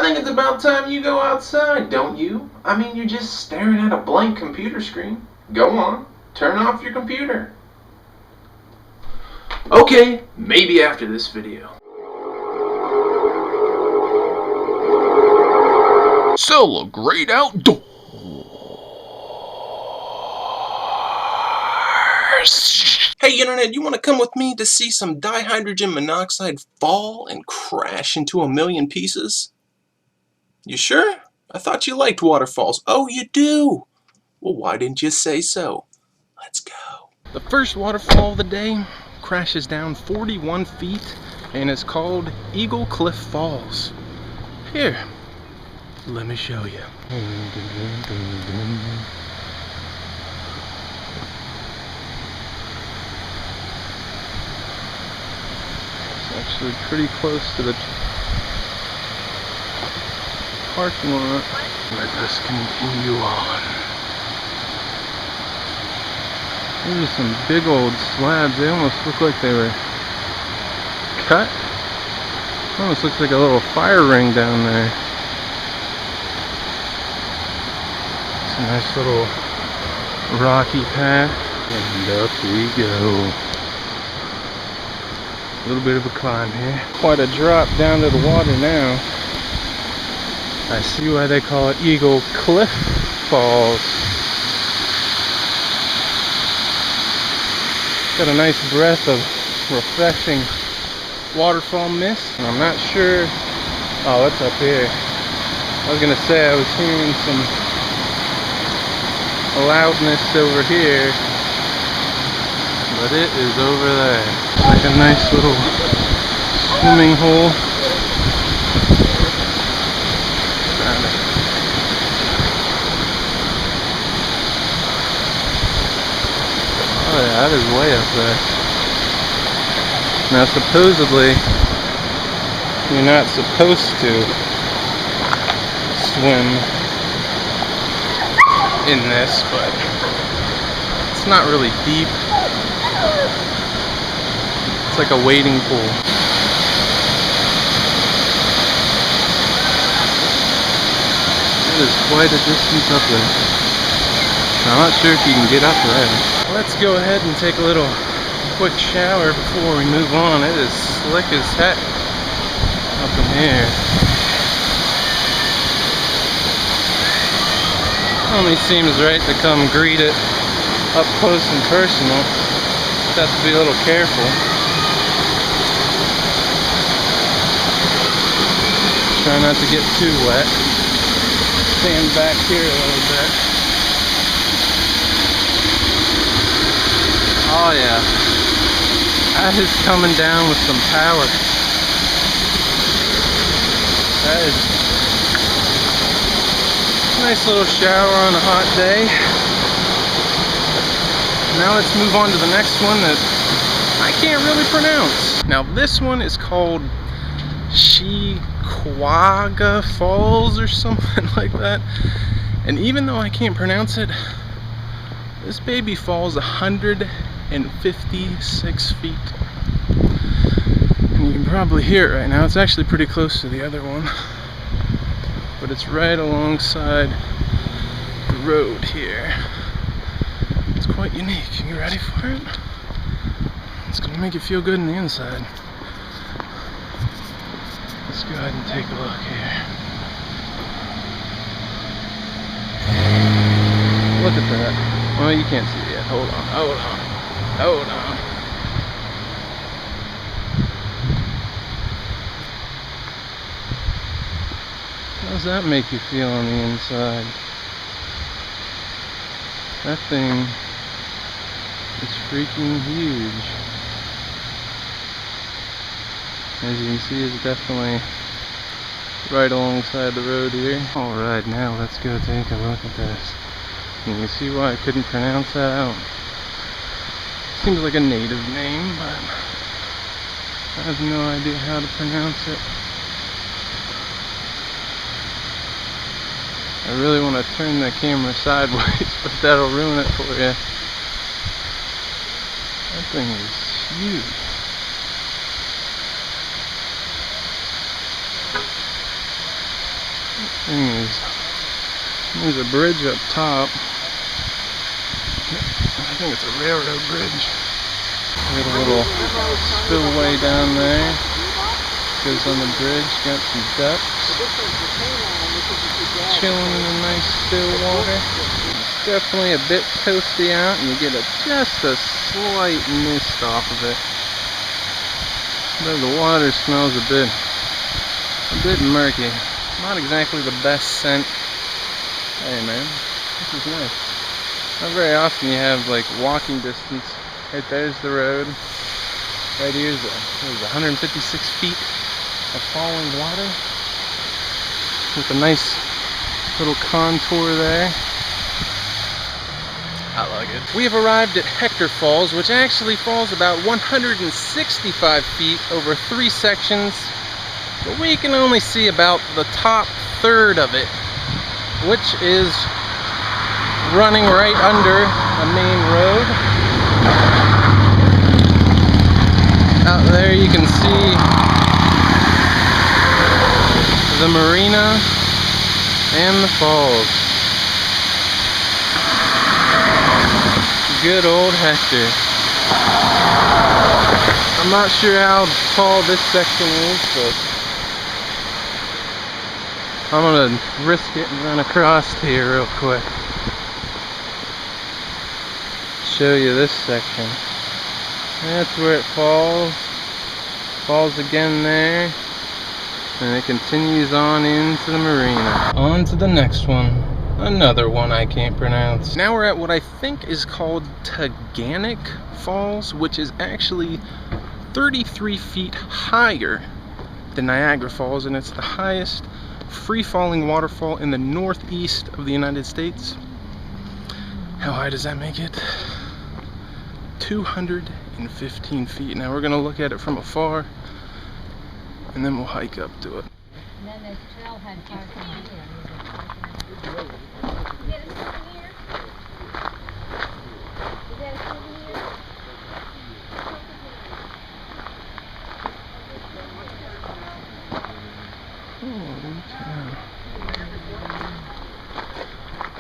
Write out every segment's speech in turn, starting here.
think it's about time you go outside, don't you? I mean, you're just staring at a blank computer screen. Go on, turn off your computer. Okay, maybe after this video. CeleGREAT outdoors. Hey internet, you want to come with me to see some dihydrogen monoxide fall and crash into a million pieces? You sure? I thought you liked waterfalls. Oh, you do? Well, why didn't you say so? Let's go. The first waterfall of the day crashes down 41 feet and is called Eagle Cliff Falls. Here, let me show you. It's actually pretty close to the parking lot. Let us continue on. These are some big old slabs. They almost look like they were cut. Almost looks like a little fire ring down there. It's a nice little rocky path. And up we go. A little bit of a climb here. Quite a drop down to the water now. I see why they call it Eagle Cliff Falls. Got a nice breath of refreshing waterfall mist. And I'm not sure. Oh, it's up here. I was gonna say I was hearing some loudness over here, but it is over there. Like a nice little swimming hole. Oh yeah, that is way up there. Now supposedly, you're not supposed to swim in this, but it's not really deep. It's like a wading pool. It is quite a distance up there. I'm not sure if you can get up there. Let's go ahead and take a little quick shower before we move on. It is slick as heck up in here. Only seems right to come greet it up close and personal. Just have to be a little careful. Try not to get too wet. Stand back here a little bit. Oh yeah, that is coming down with some power. That is a nice little shower on a hot day. Now let's move on to the next one that I can't really pronounce. Now this one is called she-qua-ga Falls or something like that. And even though I can't pronounce it, this baby falls 156 feet. And you can probably hear it right now. It's actually pretty close to the other one. But it's right alongside the road here. It's quite unique. You ready for it? It's gonna make you feel good on the inside. Let's go ahead and take a look here. Look at that. Well, you can't see it yet. Hold on, hold on, hold on. How does that make you feel on the inside? That thing is freaking huge. As you can see, it's definitely right alongside the road here. Alright, now let's go take a look at this. You can see why I couldn't pronounce that out. Seems like a native name, but I have no idea how to pronounce it. I really want to turn the camera sideways, but that'll ruin it for you. That thing is huge. There's a bridge up top. I think it's a railroad bridge. Got a little spillway down there. Goes on the bridge. Got some ducks chilling in the nice still water. It's definitely a bit toasty out, and you get just a slight mist off of it. But the water smells a bit murky. Not exactly the best scent. Hey man, this is nice. Not very often you have like walking distance. Right there's the road. Right here's 156 feet of falling water with a nice little contour there. I like it. We have arrived at Hector Falls, which actually falls about 165 feet over 3 sections, but we can only see about the top third of it, which is running right under a main road. Out there you can see the marina and the falls. Good old Hector. I'm not sure how tall this section is, but I'm gonna risk it and run across here real quick. Show you this section. That's where it falls. Falls again there. And it continues on into the marina. On to the next one. Another one I can't pronounce. Now we're at what I think is called Taganic Falls, which is actually 33 feet higher than Niagara Falls, and it's the highest free-falling waterfall in the northeast of the United States. How high does that make it? 215 feet. Now we're gonna look at it from afar, and then we'll hike up to it. And then this trailhead parking here.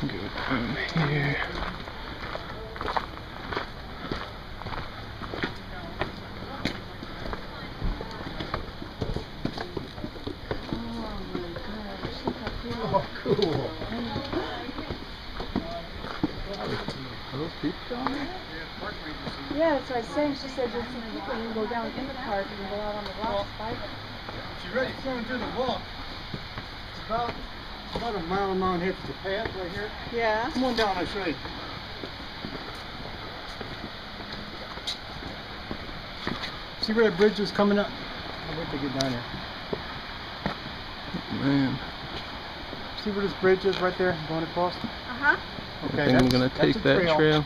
Go down here. Oh, cool. Are those people down there? Yeah, that's what I was saying. She said there's some people you can go down in the park and go out on the rocks by them. She's ready to do the walk. It's about a mile and a half to the path right here. Yeah. Come on down, I show you. See where that bridge is coming up? I'll wait to get down here. Man, See where this bridge is right there going across? Uh-huh. Okay, I think I'm gonna take a that trail.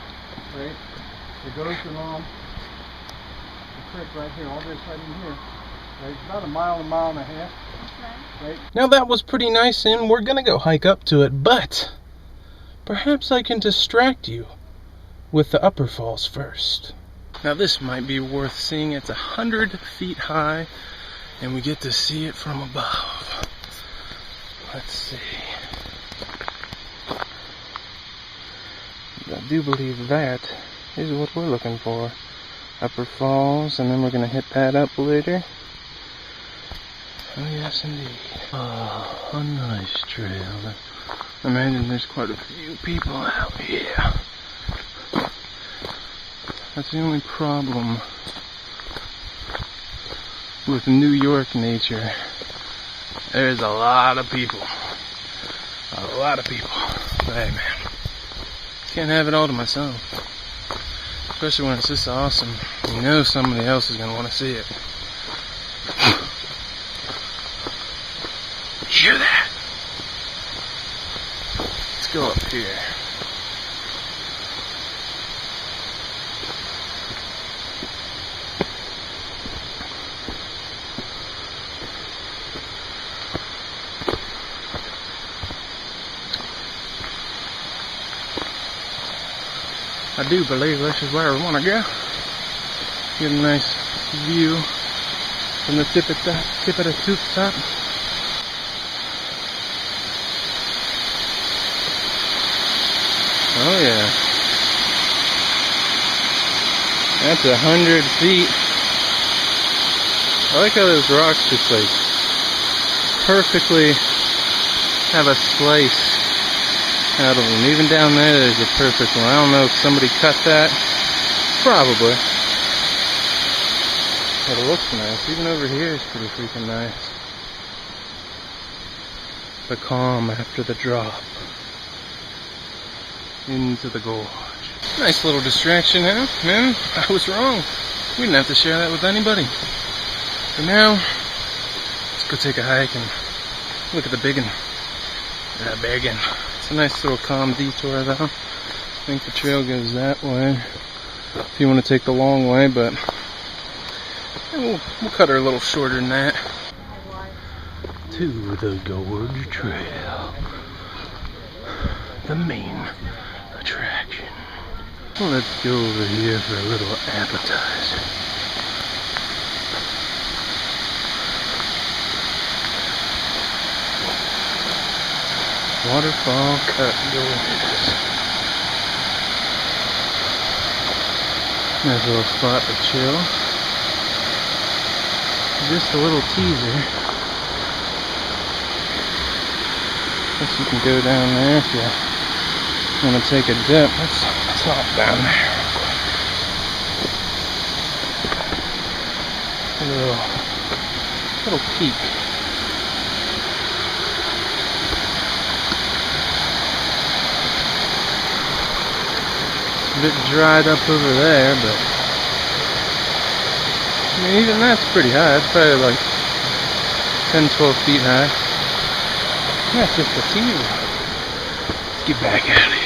Right. It goes along the creek right here, all this right in here. Right, about a mile and a half. Okay. Right. Now that was pretty nice, and we're gonna go hike up to it, but perhaps I can distract you with the upper falls first. Now this might be worth seeing. It's 100 feet high, and we get to see it from above. Let's see. I do believe that is what we're looking for. Upper falls, and then we're gonna hit that up later. Oh yes indeed. Oh, a nice trail. I imagine there's quite a few people out here. That's the only problem with New York nature. There's a lot of people. A lot of people. But hey man, can't have it all to myself. Especially when it's this awesome. You know somebody else is gonna want to see it. Hear that? Let's go up here. I do believe this is where we want to go. Get a nice view from the tip of the top. Oh yeah. That's 100 feet. I like how those rocks just like perfectly have a slice out of them. Even down there, there's a perfect one. I don't know if somebody cut that. Probably. But it looks nice. Even over here is pretty freaking nice. The calm after the drop into the gorge. Nice little distraction, huh? Man, I was wrong. We didn't have to share that with anybody. For now, let's go take a hike and look at the biggin. The biggin. It's a nice little calm detour though. I think the trail goes that way if you want to take the long way, but we'll cut her a little shorter than that. To the Gorge Trail, the main attraction. Let's go over here for a little appetizer. Waterfall cut gorges. Nice little spot to chill. Just a little teaser. Guess you can go down there if you want to take a dip. Let's hop down there real quick. A little peek. It's a bit dried up over there, but I mean, even that's pretty high. It's probably like 10-12 feet high. That's just a teaser. Let's get back out of here.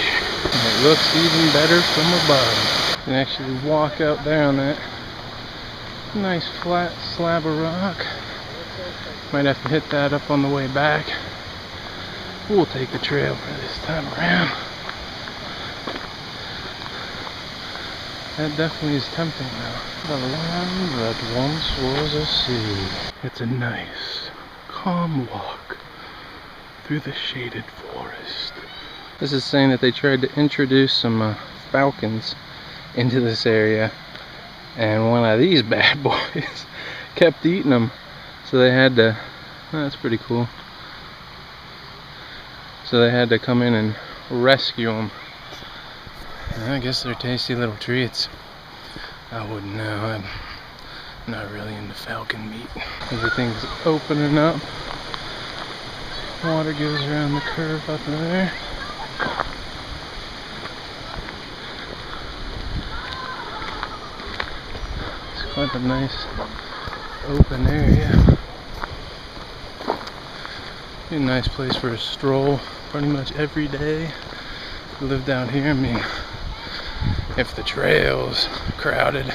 It looks even better from above. You can actually walk out there on that nice flat slab of rock. Might have to hit that up on the way back. We'll take the trail for this time around. That definitely is tempting now. The land that once was a sea. It's a nice, calm walk through the shaded forest. This is saying that they tried to introduce some falcons into this area, and one of these bad boys kept eating them, so they had to, that's pretty cool, so they had to come in and rescue them. I guess they're tasty little treats. I wouldn't know. I'm not really into falcon meat. Everything's opening up. Water goes around the curve up there. It's quite a nice open area. Be a nice place for a stroll pretty much every day. If you live down here, I mean, if the trail's crowded,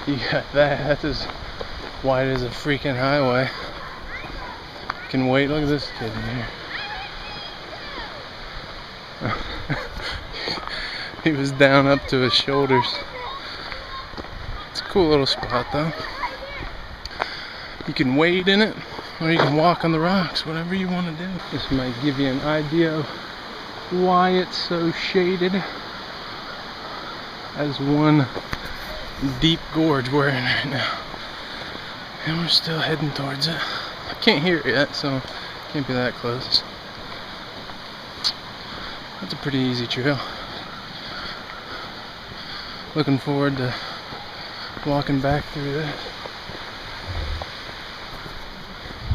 you got that. That's as wide as a freaking highway. You can wait. Look at this kid in here. He was down up to his shoulders. It's a cool little spot though. You can wade in it, or you can walk on the rocks, whatever you want to do. This might give you an idea of why it's so shaded. As one deep gorge we're in right now. And we're still heading towards it. I can't hear it yet, so can't be that close. That's a pretty easy trail. Looking forward to walking back through this.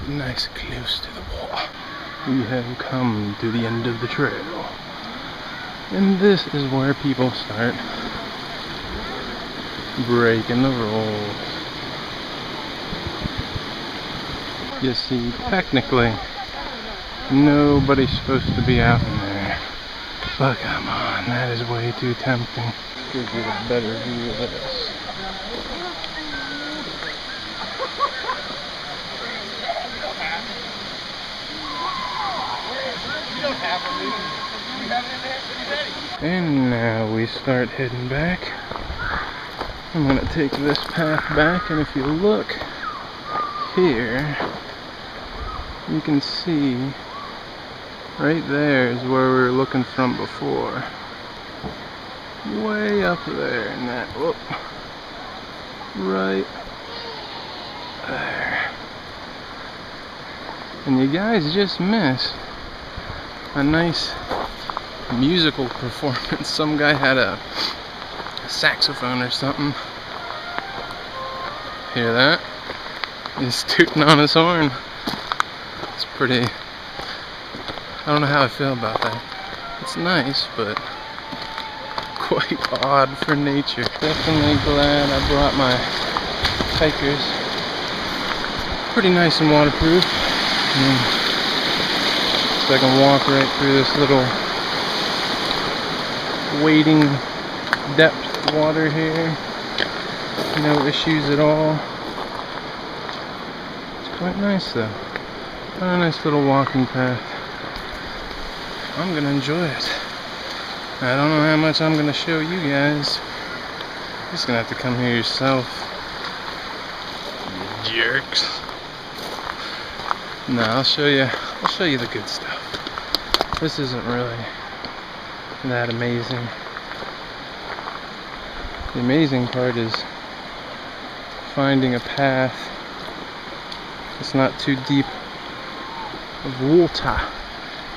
Nice close to the water. We have come to the end of the trail. And this is where people start breaking the rules. You see, technically, nobody's supposed to be out in there. But come on, that is way too tempting. Gives you a better view of this. And now we start heading back. I'm gonna take this path back, and if you look here, you can see right there is where we were looking from before. way up there in that, whoop, right there. And you guys just missed a nice musical performance. Some guy had a saxophone or something. Hear that? He's tooting on his horn. It's pretty, I don't know how I feel about that. It's nice, but quite odd for nature. Definitely glad I brought my hikers. Pretty nice and waterproof. So I can walk right through this little wading depth water here. No issues at all. It's quite nice though. Quite a nice little walking path. I'm gonna enjoy it. I don't know how much I'm gonna show you guys. You're just gonna have to come here yourself. You jerks. No, I'll show you the good stuff. This isn't really that amazing. The amazing part is finding a path that's not too deep of water,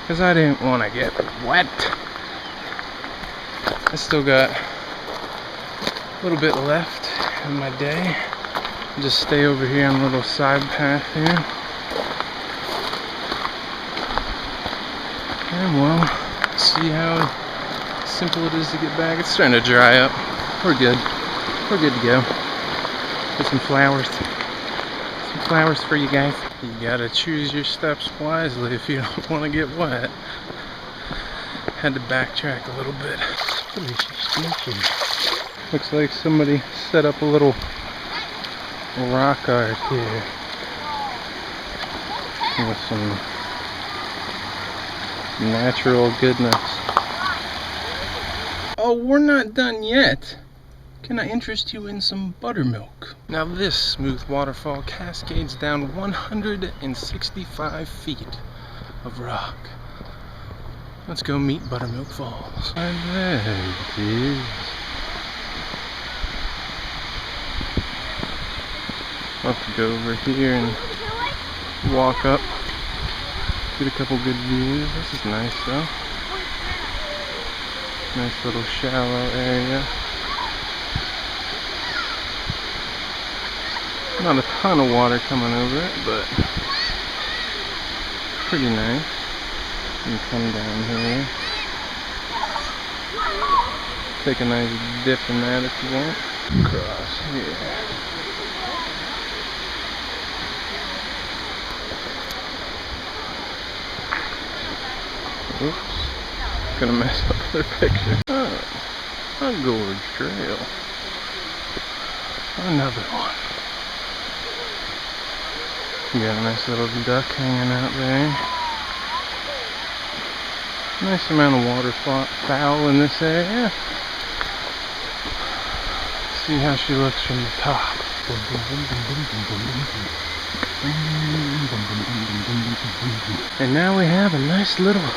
because I didn't want to get wet. I still got a little bit left in my day. I'll just stay over here on a little side path here. And well, see how simple it is to get back. It's starting to dry up. We're good. We're good to go. Get some flowers. Some flowers for you guys. You gotta choose your steps wisely if you don't want to get wet. Had to backtrack a little bit. Looks like somebody set up a little rock art here with some natural goodness. Oh, we're not done yet. Can I interest you in some buttermilk? Now this smooth waterfall cascades down 165 feet of rock. Let's go meet Buttermilk Falls. And there it is. I'll have to go over here and walk up. Get a couple good views. This is nice though. Nice little shallow area. Not a ton of water coming over it, but pretty nice. You can come down here. Take a nice dip in that if you want. Across here. Oops. Gonna mess up their picture. Oh, a gorge trail. Another one. You got a nice little duck hanging out there. Nice amount of waterfowl in this area. See how she looks from the top. And now we have a nice little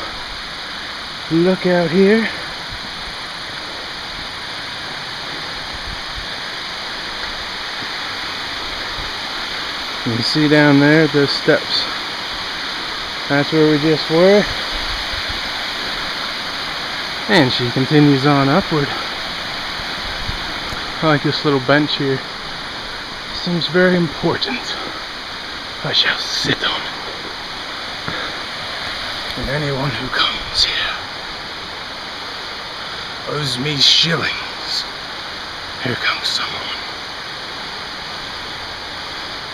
look out here. You can see down there those steps. That's where we just were. And she continues on upward. I like this little bench here. Seems very important. I shall sit on it. And anyone who comes here owes me shillings. Here comes someone.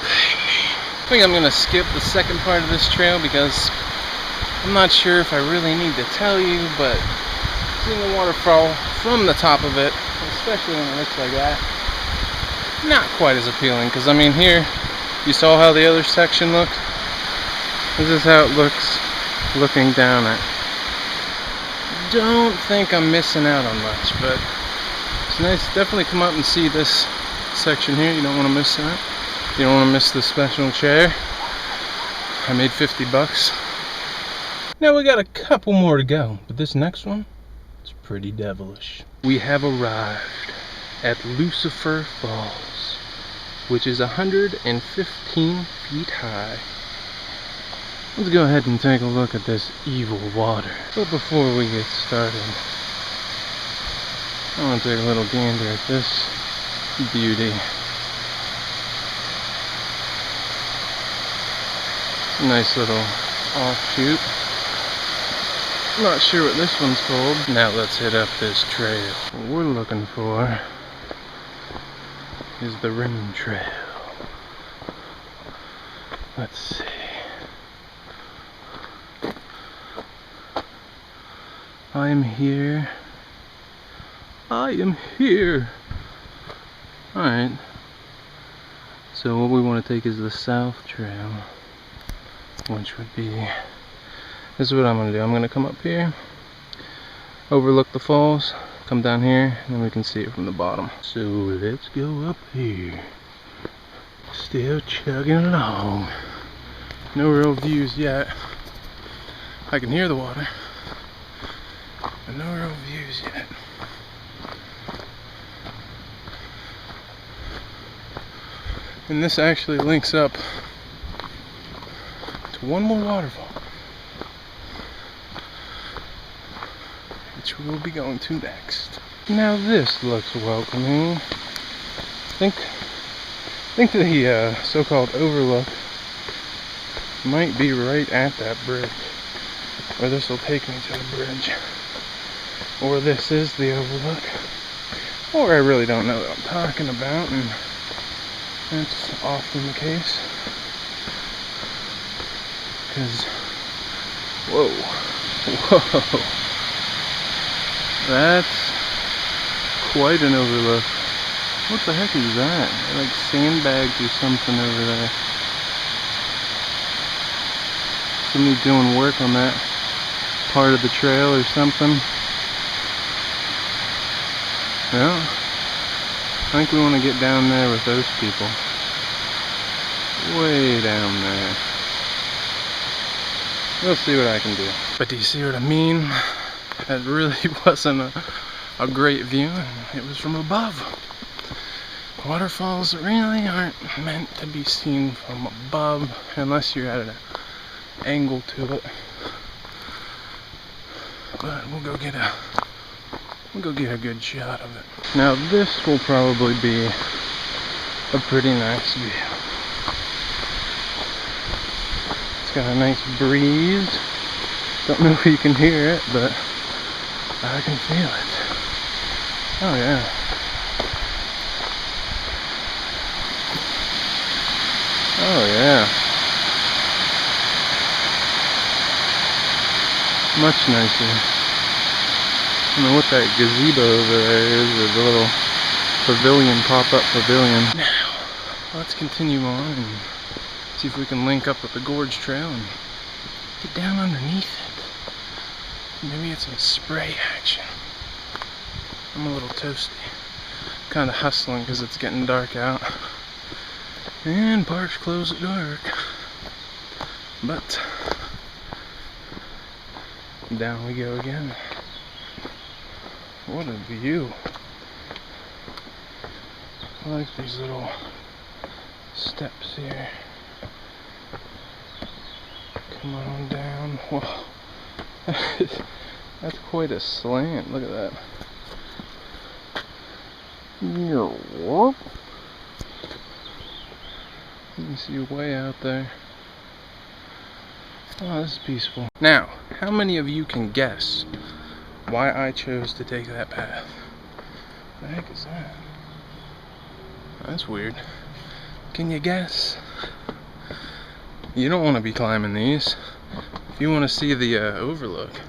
I think I'm going to skip the second part of this trail because I'm not sure if I really need to tell you, but seeing the waterfall from the top of it, especially when it looks like that, not quite as appealing. Because I mean, here you saw how the other section looked. This is how it looks looking down at. Don't think I'm missing out on much, but it's nice. Definitely come up and see this section here. You don't want to miss that. You don't want to miss the special chair. I made 50 bucks. Now we got a couple more to go, but this next one It's pretty devilish. We have arrived at Lucifer Falls, which is 115 feet high. Let's go ahead and take a look at this evil water. But before we get started, I want to take a little gander at this beauty. Nice little offshoot. Not sure what this one's called. Now let's hit up this trail. What we're looking for is the rim trail. Let's see. I am here. I am here. Alright. So what we want to take is the south trail, which would be, this is what I'm going to do. I'm going to come up here, overlook the falls, come down here, and then we can see it from the bottom. So let's go up here. Still chugging along. No real views yet. I can hear the water, but no real views yet. And this actually links up to one more waterfall, which we'll be going to next. Now this looks welcoming. I think the so-called overlook might be right at that bridge, or this will take me to the bridge, or this is the overlook, or I really don't know what I'm talking about, and that's often the case. Because, whoa, that's quite an overlook. What the heck is that? Like sandbags or something over there. Somebody doing work on that part of the trail or something. Yeah, I think we want to get down there with those people. Way down there. We'll see what I can do. But do you see what I mean? That really wasn't a great view, and it was from above. Waterfalls really aren't meant to be seen from above unless you're at an angle to it. But we'll go get a good shot of it. Now this will probably be a pretty nice view. Got a nice breeze. Don't know if you can hear it, but I can feel it. Oh yeah. Oh yeah. Much nicer. I don't know what that gazebo over there is, or the little pavilion, pop-up pavilion. Now, let's continue on and see if we can link up with the gorge trail and get down underneath it. Maybe get some spray action. I'm a little toasty. Kind of hustling because it's getting dark out. And parks close at dark. But down we go again. What a view. I like these little steps here. Come on down. Whoa. That's quite a slant. Look at that. You can see way out there. Oh, this is peaceful. Now, how many of you can guess why I chose to take that path? What the heck is that? That's weird. Can you guess? You don't want to be climbing these. If you want to see the overlook,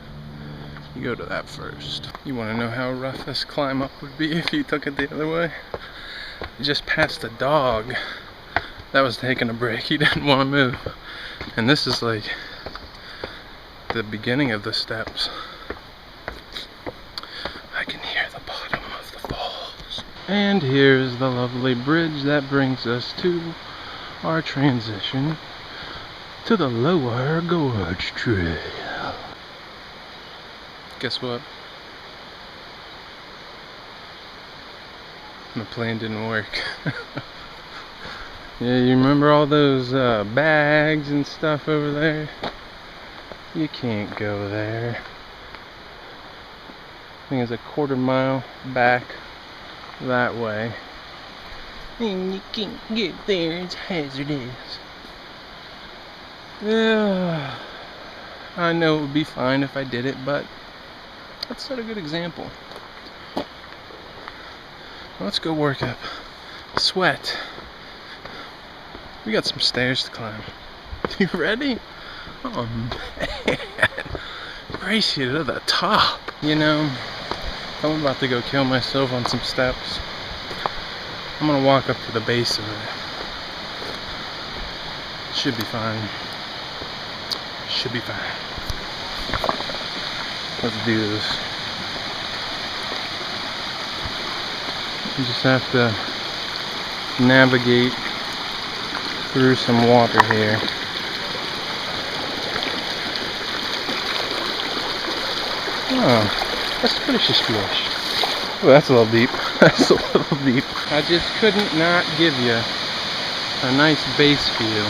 you go to that first. You want to know how rough this climb up would be if you took it the other way? You just passed a dog that was taking a break. He didn't want to move. And this is like the beginning of the steps. I can hear the bottom of the falls. And here's the lovely bridge that brings us to our transition to the lower gorge trail. Guess what? My plan didn't work. Yeah, you remember all those bags and stuff over there? You can't go there. I think it's a quarter mile back that way. And you can't get there, it's hazardous. Yeah, I know it would be fine if I did it, but let's set a good example. Let's go work up a sweat. We got some stairs to climb. You ready? Oh man, brace you to the top. You know, I'm about to go kill myself on some steps. I'm gonna walk up to the base of it. Should be fine. Should be fine. Let's do this. You just have to navigate through some water here. Oh, that's pretty splash. Oh, that's a little deep. That's a little deep. I just couldn't not give you a nice base view.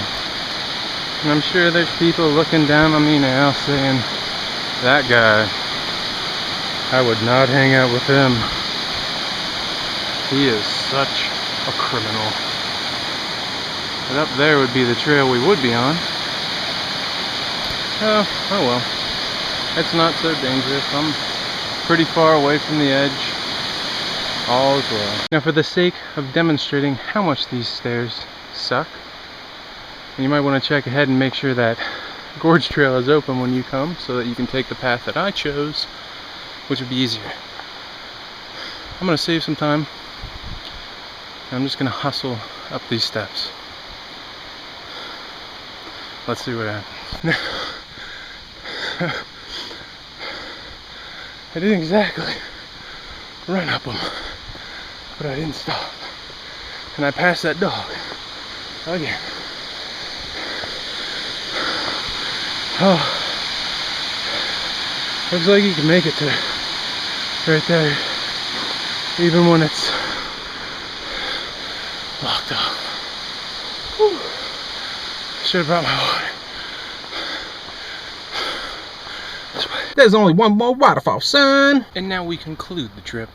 And I'm sure there's people looking down on me now saying, that guy, I would not hang out with him. He is such a criminal. But up there would be the trail we would be on. Oh well. It's not so dangerous. I'm pretty far away from the edge. All is well. Now, for the sake of demonstrating how much these stairs suck, you might want to check ahead and make sure that gorge trail is open when you come, so that you can take the path that I chose, which would be easier. I'm going to save some time. I'm just going to hustle up these steps. Let's see what happens. I didn't exactly run up them, but I didn't stop. And I passed that dog again. Oh, looks like you can make it to right there, even when it's locked up. Whew. Should have brought my water. This way. There's only one more waterfall, son! And now we conclude the trip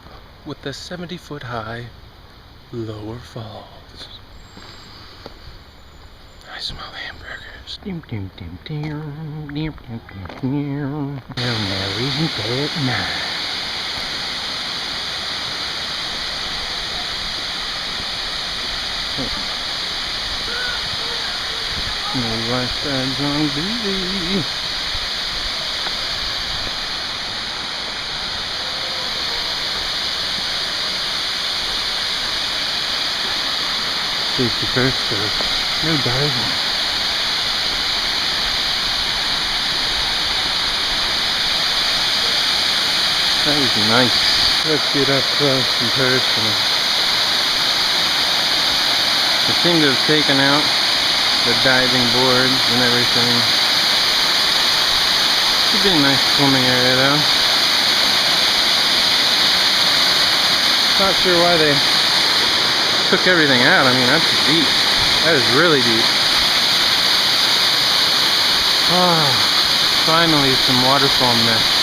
with the 70-foot high Lower Falls. I smell hamburgers. Well, now isn't that nice? No lifeguards on duty. Safety first, so no diving. That was nice. Let's get up close and personal. They seem to have taken out the diving boards and everything. Should be a nice swimming area though. Not sure why they took everything out. I mean, that's deep. That is really deep. Oh, finally some waterfall mist.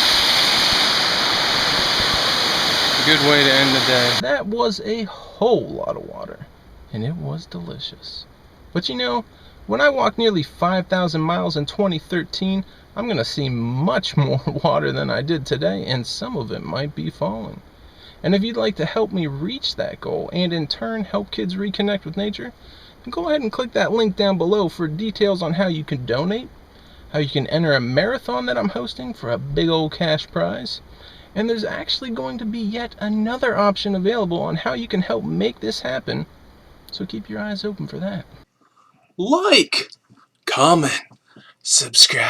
A good way to end the day. That was a whole lot of water, and it was delicious. But you know, when I walk nearly 5,000 miles in 2013, I'm going to see much more water than I did today, and some of it might be falling. And if you'd like to help me reach that goal, and in turn help kids reconnect with nature, go ahead and click that link down below for details on how you can donate, how you can enter a marathon that I'm hosting for a big old cash prize, and there's actually going to be yet another option available on how you can help make this happen, so keep your eyes open for that. Like, comment, subscribe.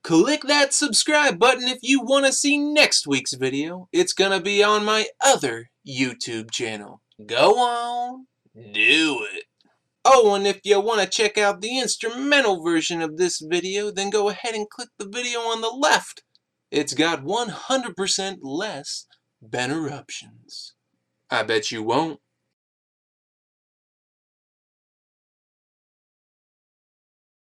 Click that subscribe button if you want to see next week's video. It's gonna be on my other YouTube channel. Go on, do it. Oh, and if you want to check out the instrumental version of this video, then go ahead and click the video on the left. It's got 100% less banneruptions. I bet you won't.